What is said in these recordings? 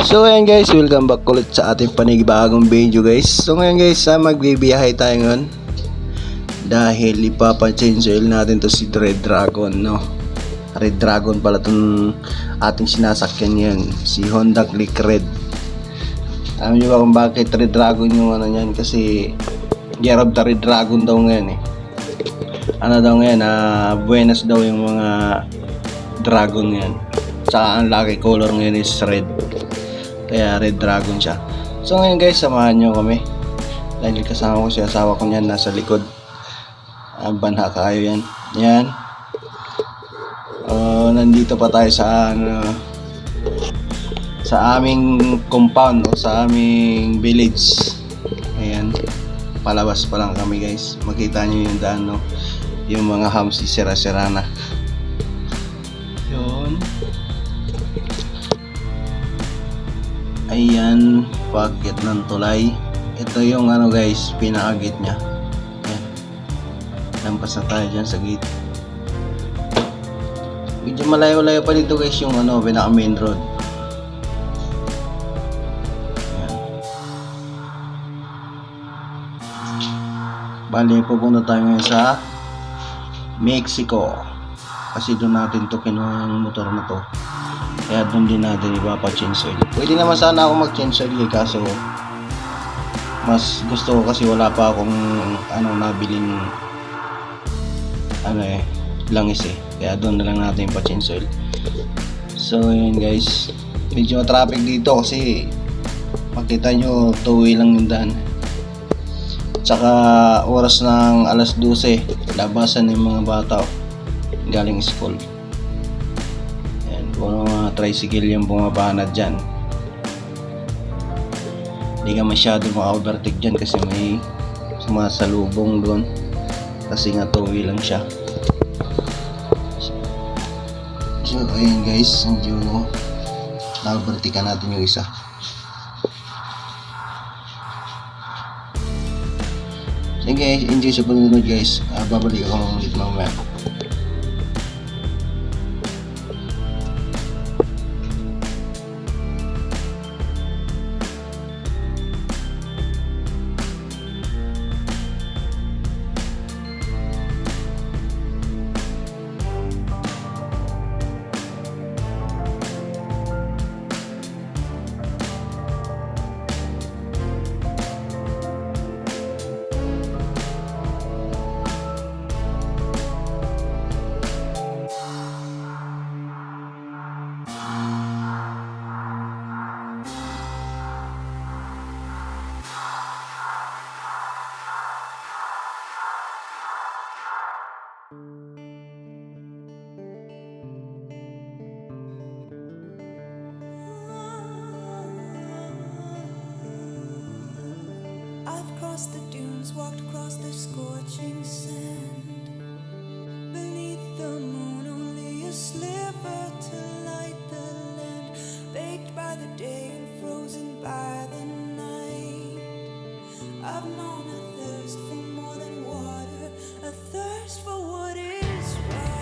So ayan guys, welcome back ulit sa ating panibagong video guys. So ngayon guys, magbibiyahe tayo ngayon. Dahil ipapachange oil natin to si Red Dragon, no? Red Dragon pala itong ating sinasakyan yan, si Honda Click Red. Alam nyo ba kung bakit Red Dragon yung ano yan? Kasi Year of the Red Dragon daw ngayon eh. Ano daw ngayon, buenas daw yung mga dragon yan. Tsaka ang lucky color ngayon is red. Kaya Red Dragon siya. So ngayon guys, samahan nyo kami. Dahil kasama ko si asawa ko niyan, nasa likod. Banha kayo yan. Yan. Nandito pa tayo sa sa aming compound o sa aming village. Ayan. Palabas pa lang kami guys. Makita nyo yung daan, no? Yung mga hamsi sira-sira na. Yun. Ayan, pagkit ng tulay. Ito yung ano guys, pinakagit nya. Ayan. Lampas na tayo dyan sa gate. Medyo malayo-layo pa dito guys yung ano, pinaka main road. Ayan. Bali, pupunta tayo ngayon sa Mexico. Kasi doon natin to kinuha yung motor na to. Kaya doon din natin ipapa-change oil. Pwede naman sana ako mag-change oil kaso mas gusto ko kasi wala pa akong nabiling langis eh. Kaya doon na lang natin pa-change oil. So yun guys, medyo traffic dito kasi makita nyo two-way lang yung daan. Tsaka oras ng alas 12, labasan ng mga bata galing school. Kung mga tricycle yung bumabanat dyan, hindi ka masyado maka-overtake dyan kasi may sumasalubong doon kasi nga two-way lang siya. So ayun guys, medyo na-overtake natin yung isa. So guys, enjoy sa panunod guys. Babalik ako ulit mamaya. Across the dunes, walked across the scorching sand. Beneath the moon, only a sliver to light the land. Baked by the day and frozen by the night. I've known a thirst for more than water, a thirst for what is right.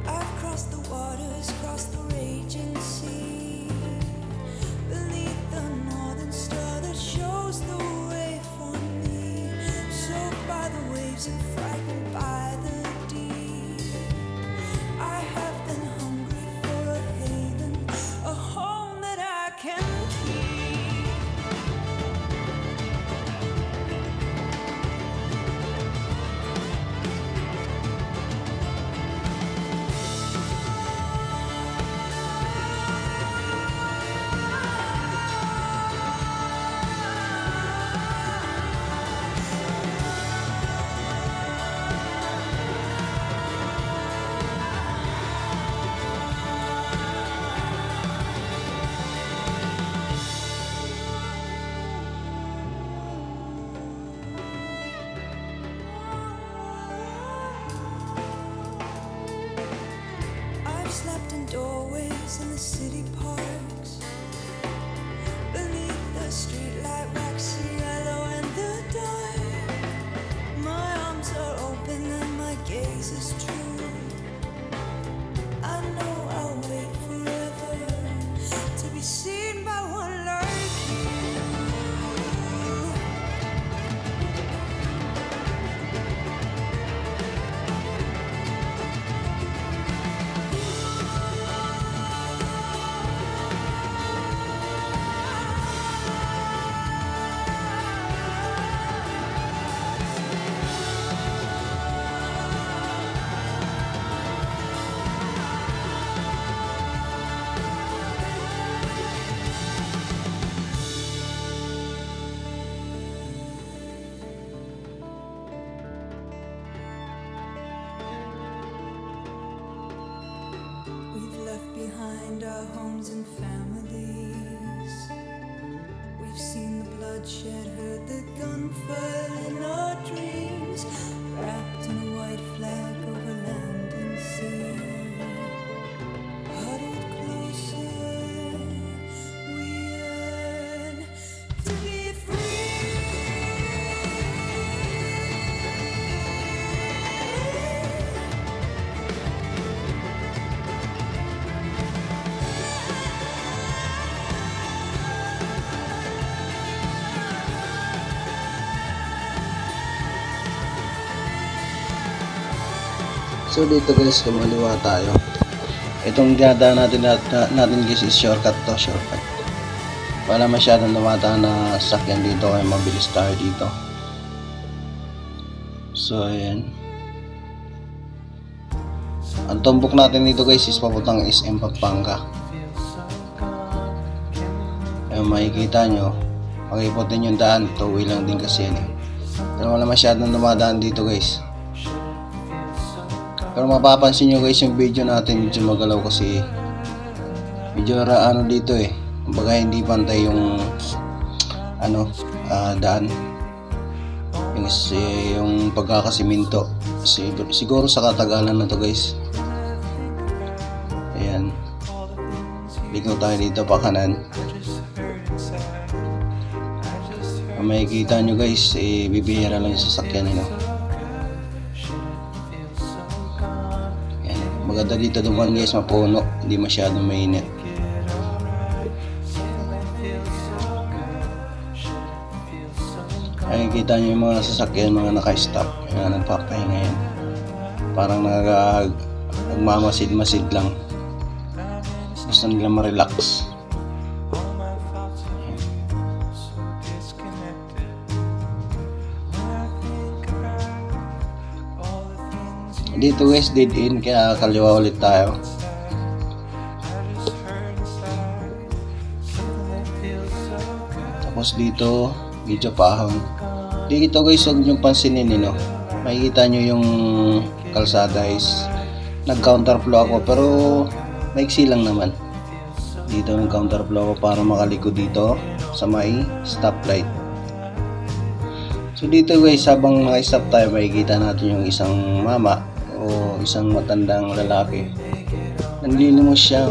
I've crossed the waters, crossed the raging sea. Beneath in the city parks. Beneath the streetlight, waxy yellow in the dark. My arms are open and my gaze is true. I know I'll wait forever to be seen by one like you. We've left behind our homes and families. We've seen the bloodshed, heard the gunfire in our dreams. Wrapped in a white flag over land and sea. Huddled closer, we yearn to be free. So dito guys, kumaliwa tayo. Itong dinadaan natin guys is shortcut to, shortcut. Wala masyadong dumadaan na sakyan dito kaya mabilis tayo dito. So ayan. Ang tumbok natin dito guys is papuntang SM Pampanga. Ayan, makikita nyo. Pakiputin yung daan, two-way lang din kasi yan eh. Pero wala masyadong dumadaan dito guys. Pero mapapansin nyo guys yung video natin medyo magalaw kasi medyo ano dito eh, kumbaga hindi pantay yung daan yung pagkakasiminto siguro sa katagalan na to guys. Ayan, ligaw tayo dito pa kanan. Makikita nyo guys bibihira lang yung sasakyan nyo. Maganda dito dumaan guys, mapuno, hindi masyadong mainit. Ay, kita nyo yung mga sasakyan, mga naka-stop, yung nagpapahinga yan. Parang nagmamasid-masid lang. Gusto nila ma-relax. Dito guys, dead end, kaya kaliwa ulit tayo. Tapos dito, medyo pahon. Dito guys, huwag nyo pansinin no? Makikita nyo yung kalsada is nag-counterflow ako, pero maiksi lang naman. Dito nag-counterflow ako para makaliko dito sa may stoplight. So dito guys, habang naka-stop tayo, makikita natin yung isang mama o isang matandang lalaki. Nanlilimos siya.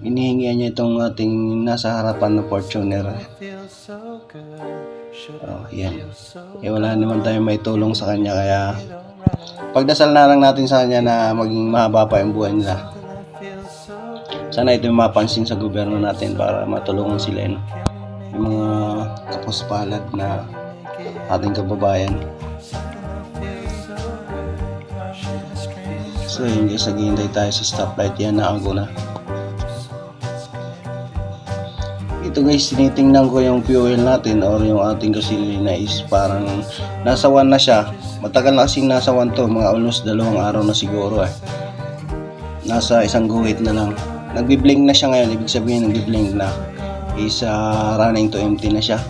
Inihingian niya itong ating nasa harapan na Fortuner. Yan. Wala naman tayong may tulong sa kanya, kaya pagdasal na lang natin sa kanya na maging mahaba pa yung buhay nila. Sana ito yung mapansin sa gobyerno natin para matulungan sila yun. Yung mga kapuspalad na ating kababayan. So yun guys, naghihintay tayo sa stoplight. Yan, naago na. Ito guys, tinitingnan ko yung fuel natin or yung ating gasolina is parang nasa 1 na siya. Matagal na kasing nasa 1 to, mga almost 2 araw na siguro eh. Nasa isang guhit na lang. Nagbi-blink na siya ngayon, ibig sabihin nagbi-blink na. Is running to empty na siya.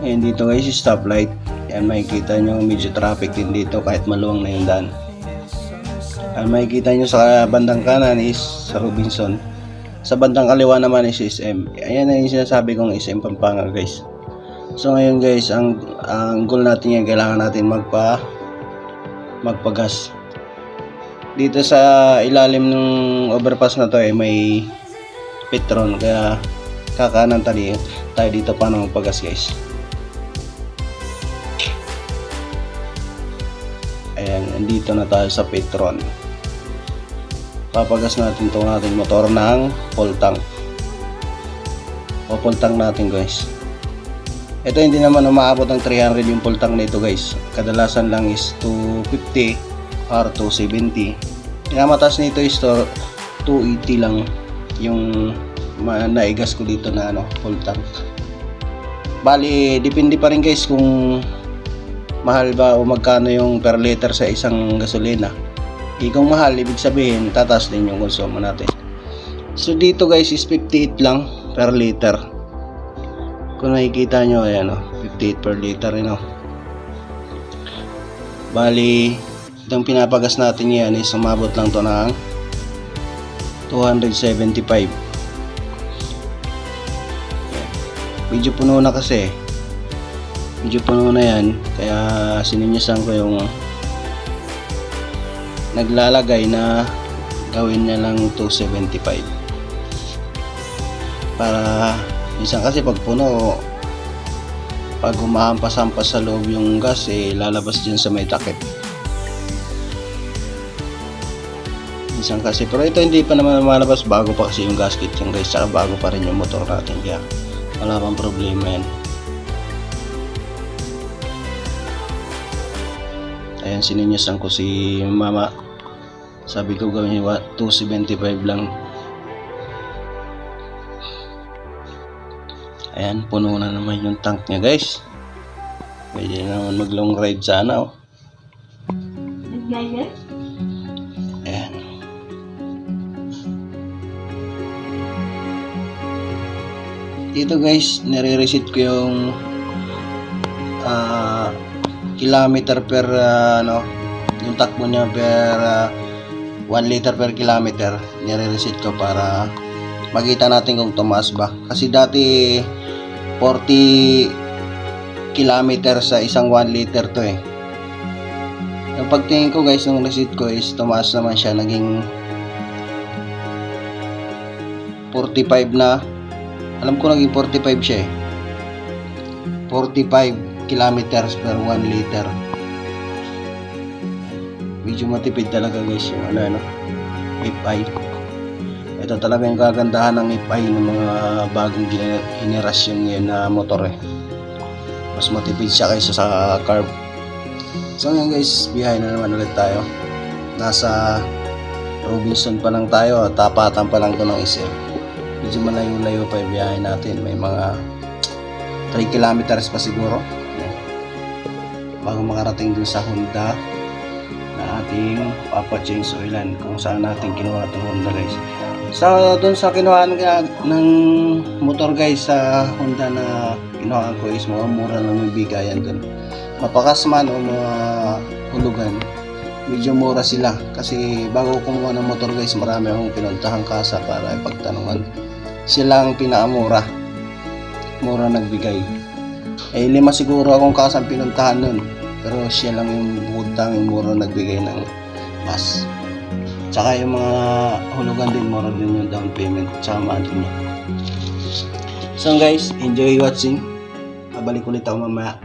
And dito guys, stoplight. Yan, makikita nyo medyo traffic din dito kahit maluwang na yung daan. Ang makikita nyo sa bandang kanan is sa Robinson. Sa bandang kaliwa naman is SM. Ayan na yung sinasabi kong SM Pampanga guys. So ngayon guys, ang goal natin yan, kailangan natin magpagas. dito sa ilalim ng overpass na to may Petron, kaya kakanan tayo dito paano magpagas guys. Ayan, nandito na tayo sa Petron. Papagas natin itong ating motor ng full tank. O full tank natin guys. Ito hindi naman umaabot ng 300 yung full tank nito guys. Kadalasan lang is 250 or 270. Pinamataas nito is 280 lang yung naigas ko dito na full tank. Bali, depende pa rin guys kung mahal ba o magkano yung per liter sa isang gasolina. Kung mahal, ibig sabihin tataas din yung konsumo natin. So dito guys is 58 lang per liter. Kung nakikita nyo, ayan 58 per liter Bali, itong pinapagas natin yan is umabot lang to ng 275. Medyo puno na kasi. Medyo puno na yan, kaya sininyasan ko yung naglalagay na gawin niya lang 275 para minsan kasi pag puno, pag umahampas-hampas sa loob yung gas lalabas dyan sa may takip minsan kasi. Pero ito hindi pa naman malabas, bago pa kasi yung gasket yung guys, saka bago pa rin yung motor natin, kaya wala pang problema yan. Ayan, sininyasan ko si mama. Sabi ko gawin 275 lang. Ayan, puno na naman yung tank niya guys. Pwede naman mag long ride sana Ayan. Dito guys, nire-reset ko yung kilometer per yung takbo niya per 1 liter per kilometer. Nire-reset ko para makita natin kung tumaas ba, kasi dati 40 kilometer sa isang 1 liter to Yung pagtingin ko guys nung reset ko is tumaas naman siya, naging 45 na. Alam ko naging 45 siya 45 kilometers per 1 liter. Medyo matipid talaga guys yung FI. Ito talaga yung kagandahan ng FI ng mga bagong generasyon ngayon na motor Mas matipid siya kaysa sa carb. So ngayon guys, biyahe na naman ulit tayo. Nasa Robinson pa lang tayo, tapatan pa lang to ng SM. Medyo malayo-layo pa yung biyahe natin. May mga 3 kilometers pa siguro bago makarating dun sa Honda na ating papa-change oilan, kung saan natin kinuha itong Honda guys. So dun sa kinuha ng motor guys sa Honda na kinuha ko is mga mura lang yung bigayan dun. Mapakasman o mga hulugan, medyo mura sila. Kasi bago kumuha ng motor guys, marami akong pinuntahan kasa para ipagtanungan. Sila ang pinakamura, mura nagbigay. 5 siguro akong kasang pinuntahan nun, pero siya lang yung butang yung mura nagbigay ng mas. Tsaka yung mga hulugan din, mura din yung down payment tsaka monthly niya. So guys, enjoy watching. Babalik ulit ako mamaya.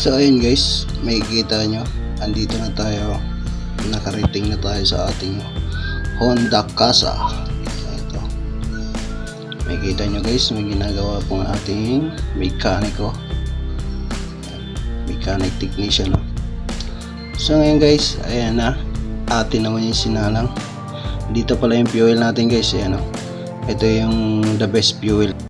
So ayun guys, makikita nyo, andito na tayo, nakarating na tayo sa ating Honda Casa. Ito, makikita nyo guys, may ginagawa pong ating mekaniko, mechanic technician. So ngayon guys, ayan na, atin naman yung sinalang. Dito pala yung fuel natin guys, ayan o. Ito yung the best fuel.